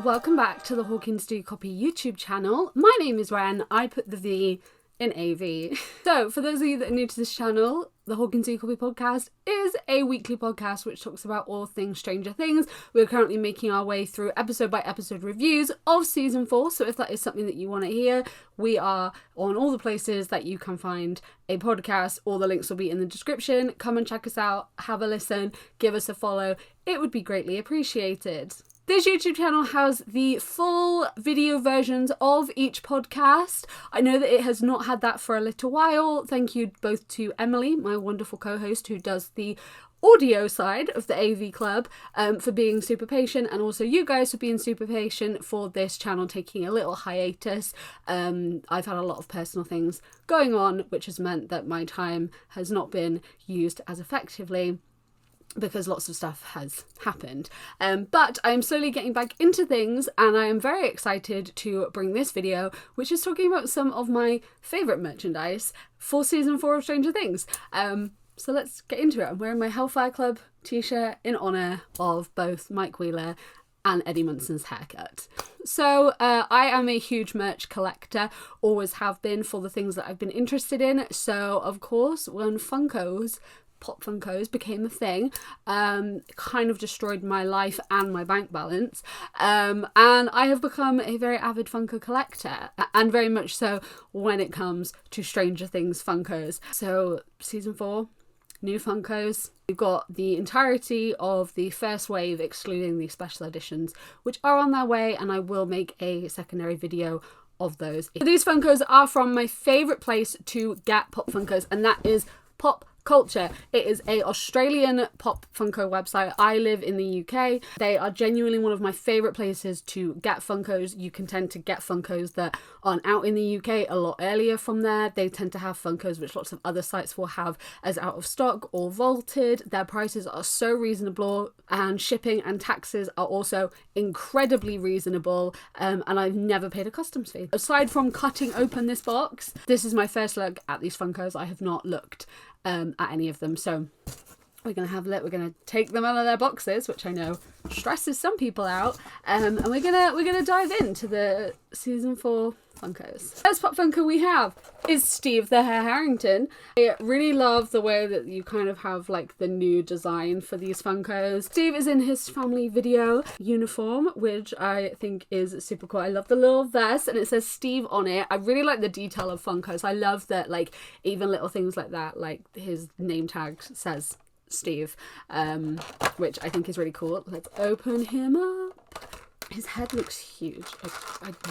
Welcome back to the Hawkins Do Copy YouTube channel. My name is Ren. I put the V in AV. So, for those of you that are new to this channel, the Hawkins Do Copy podcast is a weekly podcast which talks about all things Stranger Things. We're currently making our way through episode by episode reviews of season 4, so if that is something that you want to hear, we are on all the places that you can find a podcast. All the links will be in the description. Come and check us out, have a listen, give us a follow. It would be greatly appreciated. This YouTube channel has the full video versions of each podcast. I know that it has not had that for a little while. Thank you both to Emily, my wonderful co-host who does the audio side of the AV Club, for being super patient, and also you guys for being super patient for this channel taking a little hiatus. I've had a lot of personal things going on, which has meant that my time has not been used as effectively, because lots of stuff has happened. But I'm slowly getting back into things, and I am very excited to bring this video, which is talking about some of my favourite merchandise for season 4 of Stranger Things. So let's get into it. I'm wearing my Hellfire Club t-shirt in honour of both Mike Wheeler and Eddie Munson's haircut. So I am a huge merch collector, always have been, for the things that I've been interested in. So of course, when Pop Funkos became a thing, kind of destroyed my life and my bank balance, and I have become a very avid Funko collector, and very much so when it comes to Stranger Things Funkos. So season 4, new Funkos. We've got the entirety of the first wave, excluding the special editions, which are on their way, and I will make a secondary video of those. These Funkos are from my favourite place to get Pop Funkos, and that is Pop Culture. It is a Australian Pop Funko website. I live in the UK. They are genuinely one of my favourite places to get Funkos. You can tend to get Funkos that aren't out in the UK a lot earlier from there. They tend to have Funkos which lots of other sites will have as out of stock or vaulted. Their prices are so reasonable, and shipping and taxes are also incredibly reasonable, and I've never paid a customs fee. Aside from cutting open this box, this is my first look at these Funkos. I have not looked at any of them, so we're gonna have a look. We're gonna take them out of their boxes, which I know stresses some people out, and we're gonna dive into the season 4 Funkos. First Pop Funko we have is Steve the Hare Harrington. I really love the way that you kind of have like the new design for these Funkos. Steve is in his family video uniform, which I think is super cool. I love the little vest, and it says Steve on it. I really like the detail of Funkos. I love that, like, even little things like that, like his name tag says Steve, which I think is really cool. Let's open him up. His head looks huge.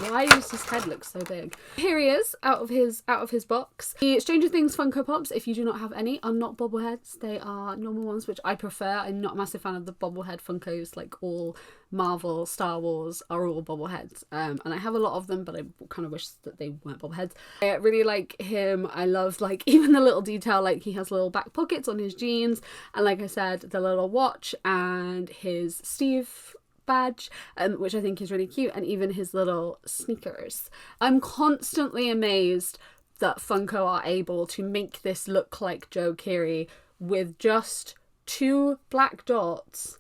Why does his head look so big? Here he is, out of his box. The Stranger Things Funko Pops, if you do not have any, are not bobbleheads. They are normal ones, which I prefer. I'm not a massive fan of the bobblehead Funkos. Like, all Marvel, Star Wars are all bobbleheads. And I have a lot of them, but I kind of wish that they weren't bobbleheads. I really like him. I love, like, even the little detail, like he has little back pockets on his jeans. And like I said, the little watch and his Steve badge, which I think is really cute, and even his little sneakers. I'm constantly amazed that Funko are able to make this look like Joe Keery with just 2 black dots,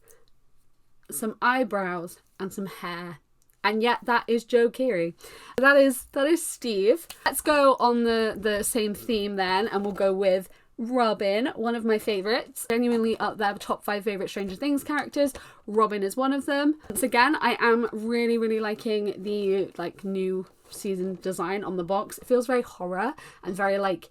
some eyebrows, and some hair. And yet that is Joe Keery. That is Steve. Let's go on the same theme then, and we'll go with Robin, one of my favourites. Genuinely up there, top 5 favourite Stranger Things characters. Robin is one of them. Once again, I am really liking the new season design on the box. It feels very horror and very like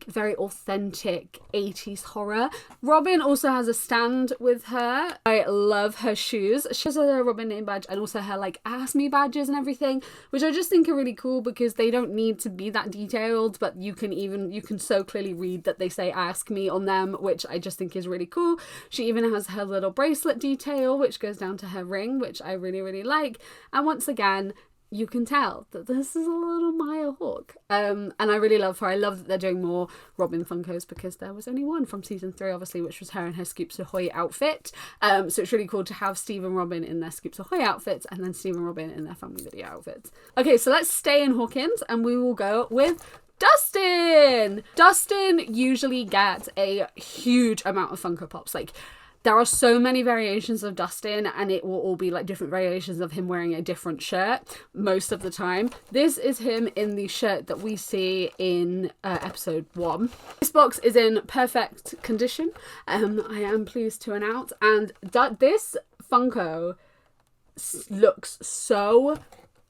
very authentic 80s horror. Robin also has a stand with her. I love her shoes. She has a Robin name badge, and also her like Ask Me badges and everything, which I just think are really cool because they don't need to be that detailed, but you can so clearly read that they say Ask Me on them, which I just think is really cool. She even has her little bracelet detail, which goes down to her ring, which I really like. And once again, you can tell that this is a little Maya Hawke. And I really love her. I love that they're doing more Robin Funkos, because there was only one from season 3, obviously, which was her in her Scoops Ahoy outfit. So it's really cool to have Steve and Robin in their Scoops Ahoy outfits, and then Steve and Robin in their family video outfits. Okay, so let's stay in Hawkins, and we will go with Dustin! Dustin usually gets a huge amount of Funko Pops. Like, There are so many variations of Dustin, and it will all be like different variations of him wearing a different shirt most of the time. This is him in the shirt that we see in episode 1. This box is in perfect condition, I am pleased to announce, and this Funko looks so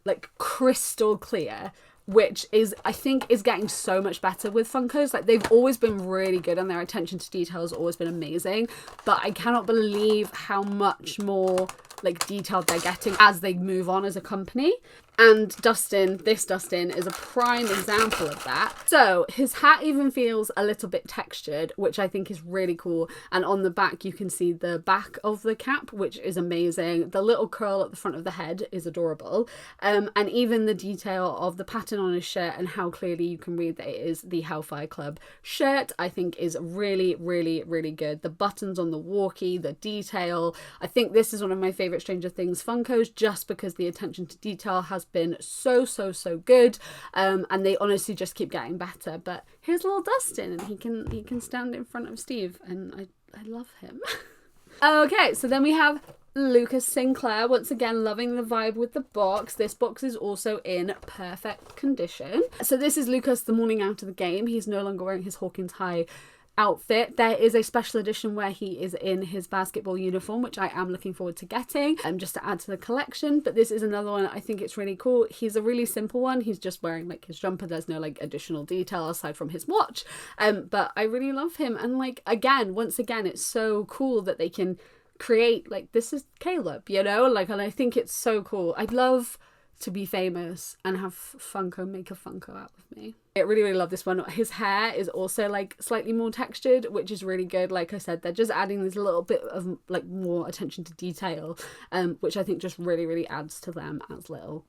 like crystal clear, which is, I think, is getting so much better with Funkos. Like, they've always been really good and their attention to detail has always been amazing, but I cannot believe how much more like detailed they're getting as they move on as a company. And Dustin, this Dustin, is a prime example of that. So his hat even feels a little bit textured, which I think is really cool. And on the back, you can see the back of the cap, which is amazing. The little curl at the front of the head is adorable. And even the detail of the pattern on his shirt and how clearly you can read that it is the Hellfire Club shirt, I think is really, really, really good. The buttons on the walkie, the detail. I think this is one of my favourite Stranger Things Funkos, just because the attention to detail has been so good, and they honestly just keep getting better. But here's little Dustin, and he can stand in front of Steve, and I love him. Okay, so then we have Lucas Sinclair, once again loving the vibe with the box. This box is also in perfect condition. So this is Lucas the morning after the game. He's no longer wearing his Hawkins High outfit. There is a special edition where he is in his basketball uniform, which I am looking forward to getting, just to add to the collection. But this is another one. I think it's really cool. He's a really simple one. He's just wearing like his jumper. There's no like additional detail aside from his watch, but I really love him. And like, again, once again, it's so cool that they can create like, this is Caleb, you know, like, and I think it's so cool. I'd love to be famous and have Funko make a Funko out of me. I really love this one. His hair is also like slightly more textured, which is really good. Like I said, they're just adding this little bit of like more attention to detail, which I think just really adds to them as little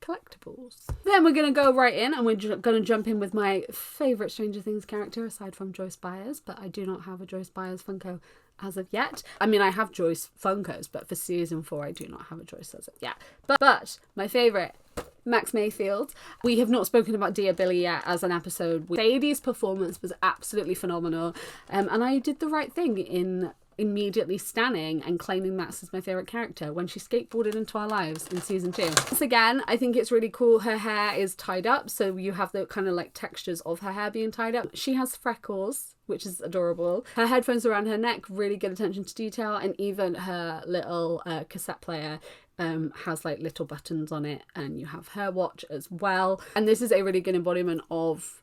collectibles. Then we're going to go right in, and we're going to jump in with my favourite Stranger Things character aside from Joyce Byers, but I do not have a Joyce Byers Funko as of yet. I mean, I have Joyce Funkos, but for season 4 I do not have a Joyce as of yet. But my favourite, Max Mayfield. We have not spoken about Dear Billy yet as an episode. Sadie's performance was absolutely phenomenal, and I did the right thing in immediately stanning and claiming Max as my favourite character when she skateboarded into our lives in season 2. Once again, I think it's really cool. Her hair is tied up, so you have the kind of like textures of her hair being tied up. She has freckles, which is adorable. Her headphones around her neck, really good attention to detail, and even her little cassette player has like little buttons on it, and you have her watch as well. And this is a really good embodiment of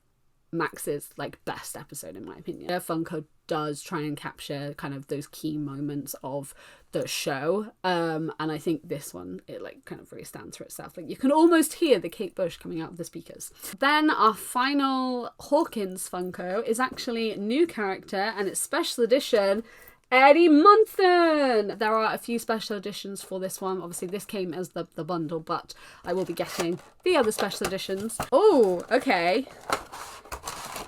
Max's like best episode, in my opinion. Funko does try and capture kind of those key moments of the show, and I think this one, it like kind of really stands for itself. Like, you can almost hear the Kate Bush coming out of the speakers. Then our final Hawkins Funko is actually a new character, and it's special edition Eddie Munson. There are a few special editions for this one. Obviously this came as the bundle, but I will be getting the other special editions. Oh, okay.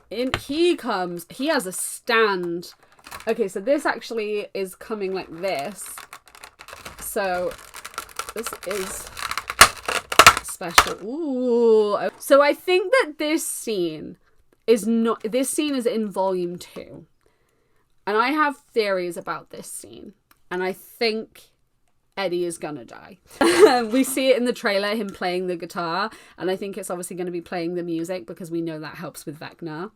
In he comes. He has a stand. Okay, so this actually is coming like this. So this is special. Ooh. So I think that this scene is not. This scene is in volume 2, and I have theories about this scene, and I think Eddie is gonna die. We see it in the trailer, him playing the guitar, and I think it's obviously going to be playing the music because we know that helps with Vecna.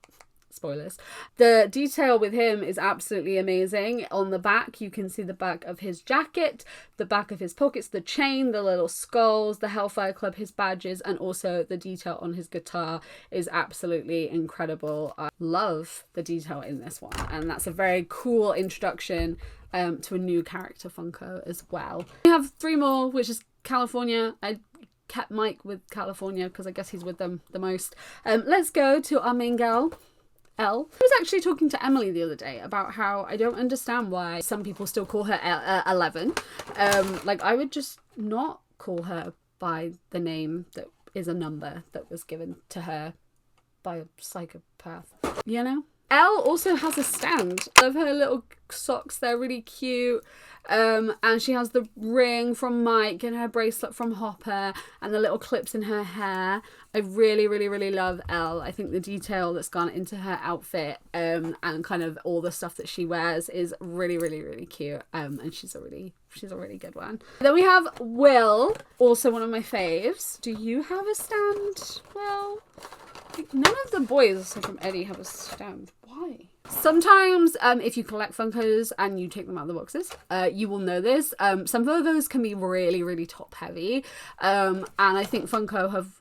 Spoilers. The detail with him is absolutely amazing. On the back, you can see the back of his jacket, the back of his pockets, the chain, the little skulls, the Hellfire Club, his badges, and also the detail on his guitar is absolutely incredible. I love the detail in this one, and that's a very cool introduction to a new character Funko as well. We have 3 more, which is California. I kept Mike with California because I guess he's with them the most. Let's go to our main girl, Elle. I was actually talking to Emily the other day about how I don't understand why some people still call her 11. Like, I would just not call her by the name that is a number that was given to her by a psychopath, you know? Elle also has a stand. I love her little socks, they're really cute. And she has the ring from Mike and her bracelet from Hopper and the little clips in her hair. I really, really, really love Elle. I think the detail that's gone into her outfit and kind of all the stuff that she wears is really, really, really cute. And she's a really good one. Then we have Will, also one of my faves. Do you have a stand? Well, none of the boys aside from Eddie have a stand. Why? Sometimes if you collect Funkos and you take them out of the boxes, you will know this. Some Funkos can be really, really top heavy. And I think Funko have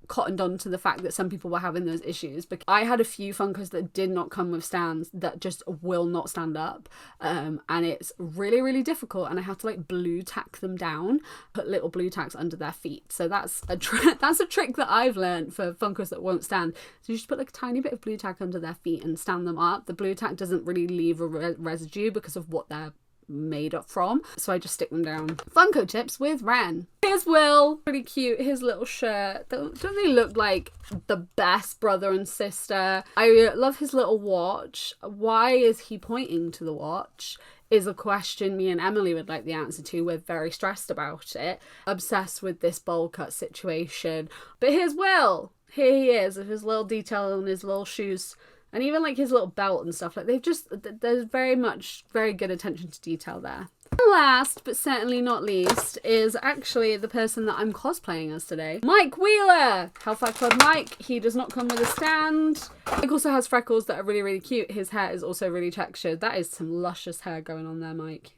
cottoned on to the fact that some people were having those issues. Because I had a few Funkos that did not come with stands that just will not stand up. And it's really, really difficult. And I had to like blue tack them down, put little blue tacks under their feet. So that's a trick that I've learned for Funkos that won't stand. So you just put like a tiny bit of blue tack under their feet and stand them up. The blue tack doesn't really leave a residue because of what they're made up from, so I just stick them down. Funko tips with Ren. Here's Will, pretty cute, his little shirt. Don't they look like the best brother and sister? I love his little watch. Why is he pointing to the watch is a question me and Emily would like the answer to. We're very stressed about it, obsessed with this bowl cut situation. But here's Will, here he is with his little detail on his little shoes. And even like his little belt and stuff, like there's very good attention to detail there. And last, but certainly not least, is actually the person that I'm cosplaying as today. Mike Wheeler! Hellfire Club Mike. He does not come with a stand. Mike also has freckles that are really, really cute. His hair is also really textured. That is some luscious hair going on there, Mike.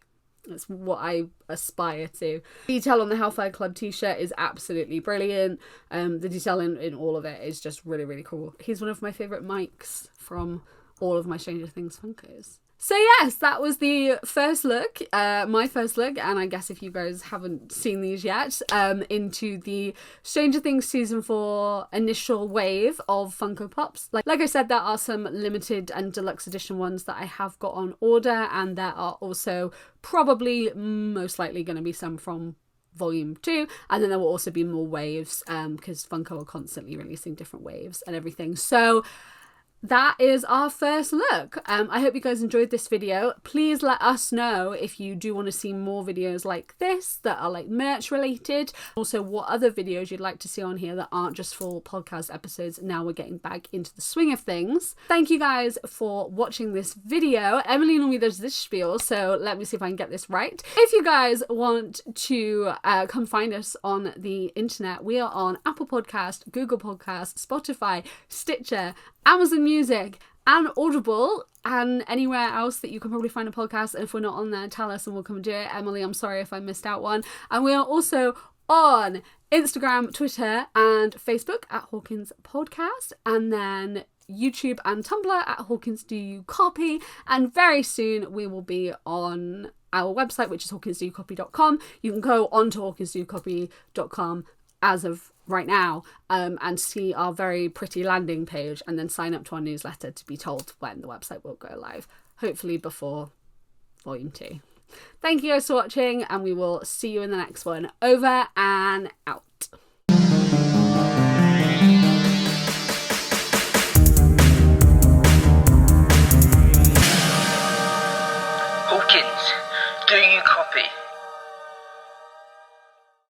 That's what I aspire to. Detail on the Hellfire Club t-shirt is absolutely brilliant. The detail in all of it is just really, really cool. He's one of my favourite Mikes from all of my Stranger Things Funkos. So yes, that was the first look, my first look, and I guess if you guys haven't seen these yet, into the Stranger Things Season 4 initial wave of Funko Pops. Like I said, there are some limited and deluxe edition ones that I have got on order, and there are also probably most likely going to be some from Volume 2, and then there will also be more waves, because Funko are constantly releasing different waves and everything. So that is our first look. I hope you guys enjoyed this video. Please let us know if you do want to see more videos like this that are like merch related. Also what other videos you'd like to see on here that aren't just full podcast episodes. Now we're getting back into the swing of things. Thank you guys for watching this video. Emily normally does this spiel, so let me see if I can get this right. If you guys want to come find us on the internet, we are on Apple Podcast, Google Podcast, Spotify, Stitcher, Amazon Music and Audible, and anywhere else that you can probably find a podcast. And if we're not on there, tell us and we'll come and do it. Emily, I'm sorry if I missed out one. And we are also on Instagram, Twitter and Facebook at Hawkins Podcast, and then YouTube and Tumblr at Hawkins Do You Copy. And very soon we will be on our website, which is hawkinsdoyoucopy.com. You can go on to hawkinsdoyoucopy.com as of right now and see our very pretty landing page, and then sign up to our newsletter to be told when the website will go live, hopefully before Volume 2. Thank you guys for watching, and we will see you in the next one. Over and out.